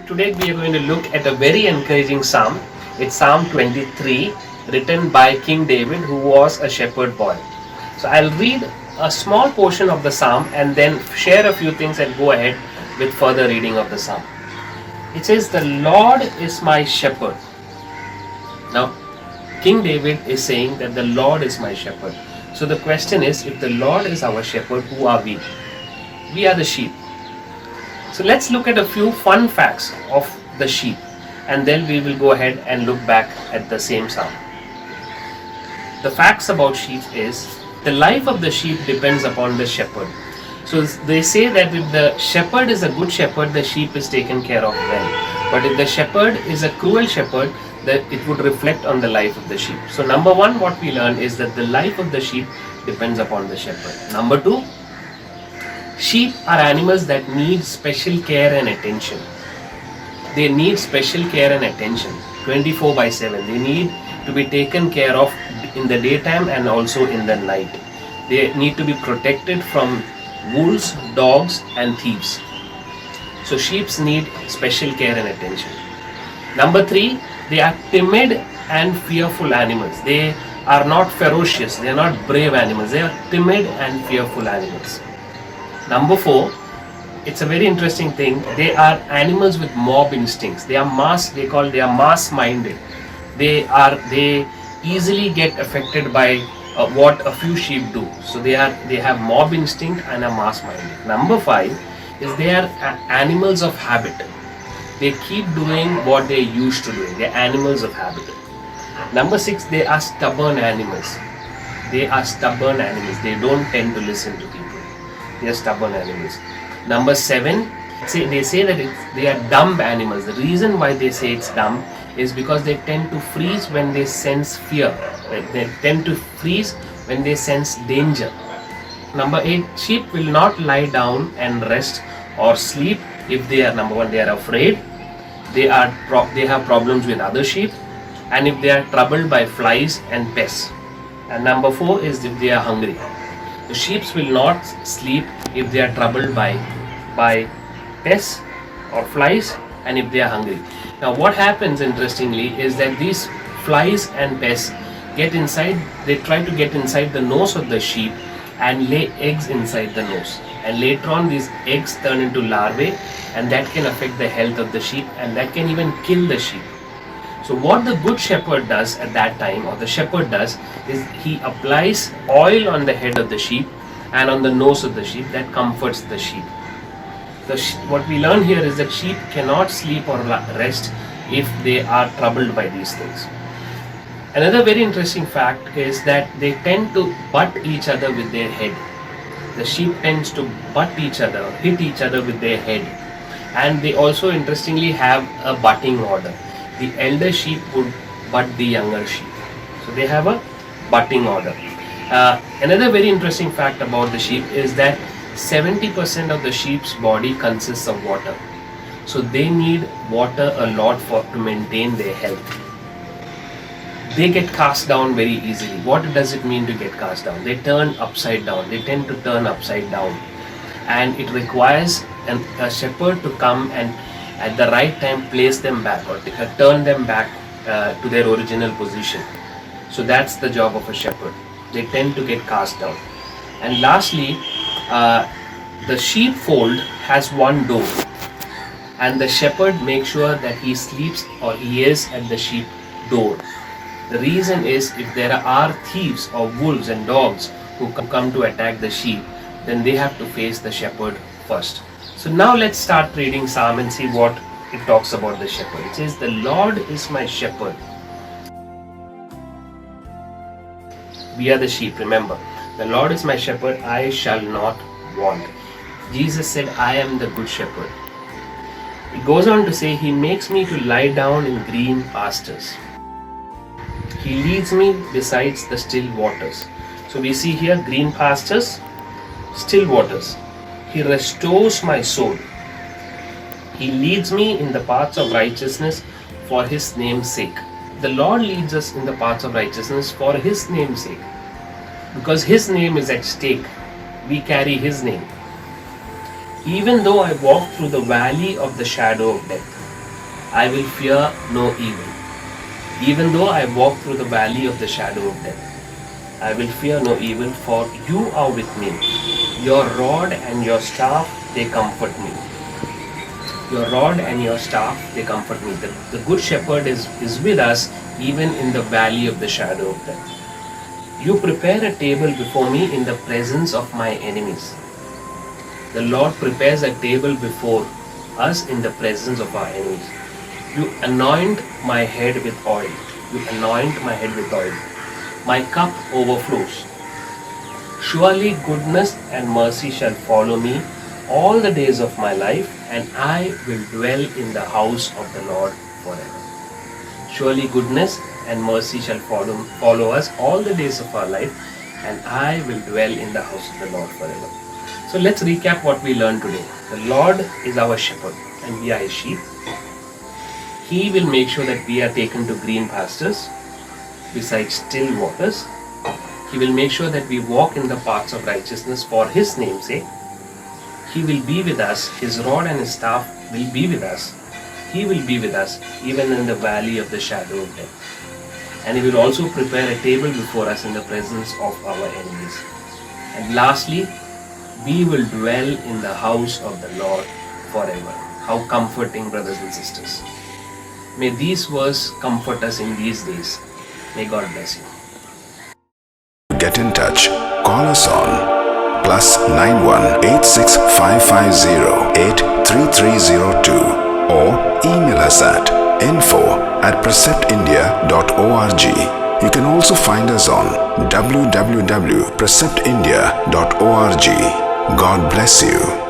today we are going to look at a very encouraging psalm. It's Psalm 23, written by King David, who was a shepherd boy. So I'll read a small portion of the psalm and then share a few things and go ahead with further reading of the psalm. It says, "The Lord is my shepherd." Now, King David is saying that the Lord is my shepherd. So the question is, if the Lord is our shepherd, who are we? We are the sheep. So let's look at a few fun facts of the sheep, and then we will go ahead and look back at the same psalm. The facts about sheep is, the life of the sheep depends upon the shepherd. So they say that if the shepherd is a good shepherd, the sheep is taken care of well. But if the shepherd is a cruel shepherd, that it would reflect on the life of the sheep. So number one, what we learn is that the life of the sheep depends upon the shepherd. Number two, sheep are animals that need special care and attention. They need special care and attention 24/7. They need to be taken care of in the daytime and also in the night. They need to be protected from wolves, dogs and thieves. So sheep need special care and attention. Number three, they are timid and fearful animals. They are not ferocious. They are not brave animals. They are timid and fearful animals. Number four, it's a very interesting thing. They are animals with mob instincts. They are mass-minded. They easily get affected by what a few sheep do. So they have mob instinct and are mass-minded. Number five is they are animals of habit. They keep doing what they used to do. They are animals of habit. Number six, they are stubborn animals. They are stubborn animals. They don't tend to listen to people. They are stubborn animals. Number seven, they say that they are dumb animals. The reason why they say it's dumb is because they tend to freeze when they sense fear. They tend to freeze when they sense danger. Number eight, sheep will not lie down and rest or sleep if they are, number one, they are afraid. They have problems with other sheep, and if they are troubled by flies and pests. And number four is if they are hungry. The sheep will not sleep if they are troubled by pests or flies, and if they are hungry. Now what happens interestingly is that these flies and pests get inside, they try to get inside the nose of the sheep and lay eggs inside the nose. And later on these eggs turn into larvae, and that can affect the health of the sheep, and that can even kill the sheep. So what the good shepherd does at that time, or the shepherd does, is he applies oil on the head of the sheep and on the nose of the sheep. That comforts the sheep. What we learn here is that sheep cannot sleep or rest if they are troubled by these things. Another very interesting fact is that they tend to butt each other with their head. The sheep tends to butt each other, or hit each other with their head. And they also interestingly have a butting order. The elder sheep would butt the younger sheep. So they have a butting order. Another very interesting fact about the sheep is that 70% of the sheep's body consists of water. So they need water a lot to maintain their health. They get cast down very easily. What does it mean to get cast down? They turn upside down. They tend to turn upside down. And it requires a shepherd to come and at the right time place them back, or turn them back to their original position. So that's the job of a shepherd. They tend to get cast down. And lastly, the sheepfold has one door, and the shepherd makes sure that he sleeps or he is at the sheep door. The reason is, if there are thieves or wolves and dogs who come to attack the sheep, then they have to face the shepherd first. So now let's start reading Psalm and see what it talks about the shepherd. It says, "The Lord is my shepherd." We are the sheep, remember. The Lord is my shepherd, I shall not want. Jesus said, "I am the good shepherd." It goes on to say, "He makes me to lie down in green pastures. He leads me beside the still waters." So we see here green pastures, still waters. He restores my soul. He leads me in the paths of righteousness for His name's sake. The Lord leads us in the paths of righteousness for His name's sake. Because His name is at stake, we carry His name. Even though I walk through the valley of the shadow of death. I will fear no evil. Even though I walk through the valley of the shadow of death, I will fear no evil, for you are with me. Your rod and your staff, they comfort me. Your rod and your staff, they comfort me. The good shepherd is with us even in the valley of the shadow of death. You prepare a table before me in the presence of my enemies. The Lord prepares a table before us in the presence of our enemies. You anoint my head with oil. You anoint my head with oil. My cup overflows. Surely goodness and mercy shall follow me all the days of my life, and I will dwell in the house of the Lord forever. Surely goodness and mercy shall follow us all the days of our life, and I will dwell in the house of the Lord forever. So let's recap what we learned today. The Lord is our shepherd and we are his sheep. He will make sure that we are taken to green pastures beside still waters. He will make sure that we walk in the paths of righteousness for his name's sake. He will be with us. His rod and his staff will be with us. He will be with us even in the valley of the shadow of death. And he will also prepare a table before us in the presence of our enemies. And lastly, we will dwell in the house of the Lord forever. How comforting, brothers and sisters. May these verses comfort us in these days. May God bless you. Get in touch. Call us on +91 86550 83302 or email us at info@preceptindia.org. You can also find us on www.preceptindia.org. God bless you.